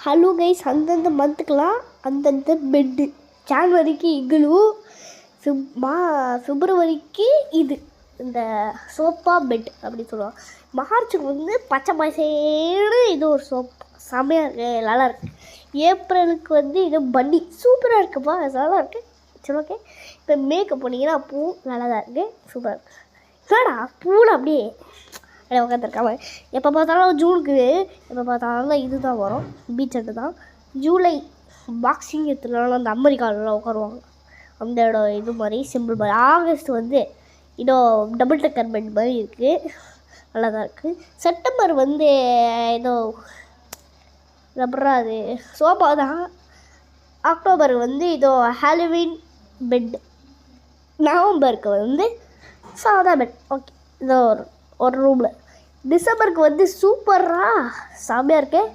Hello guys, அந்தந்த மந்த்துக்கெலாம் அந்தந்த bed. ஜான்வரிக்கு இக்லு, பிப்ரவரிக்கு இது இந்த சோஃபா பெட் அப்படி சொல்லுவாங்க. மார்ச்சுக்கு வந்து பச்சை பசேன்னு இது ஒரு சோப் செம்மையாக இருக்குது, நல்லா இருக்குது. ஏப்ரலுக்கு வந்து இது பன்னி சூப்பராக இருக்குப்பா, நல்லா இருக்குது. சரி ஓகே. இப்போ மேக்கப் பண்ணிங்கன்னா பூ நல்லா தான் இருக்குது, சூப்பராக இருக்குது. என்னடா பூவில் அப்படியே உட்காந்துருக்காம எப்போ பார்த்தாலும் ஜூனுக்கு எப்போ பார்த்தாலும் இது தான் வரும், பீச் அட்டு தான். ஜூலை பாக்ஸிங் எடுத்துனாலும் அந்த அமெரிக்காவில் உட்காருவாங்க, அந்த இடம் இது மாதிரி சிம்பிள் மாதிரி. ஆகஸ்ட் வந்து இன்னும் டபுள் டக்கர் பெட் மாதிரி இருக்குது, நல்லா தான் இருக்குது. செப்டம்பர் வந்து ஏதோ அப்புறம் அது சோஃபா தான். அக்டோபர் வந்து இதோ ஹாலோவீன் பெட். நவம்பருக்கு வந்து சாதா பெட். ஓகே, இதோ ஒரு ரூமில். டிசம்பருக்கு வந்து சூப்பராக செம்மையாக இருக்குது.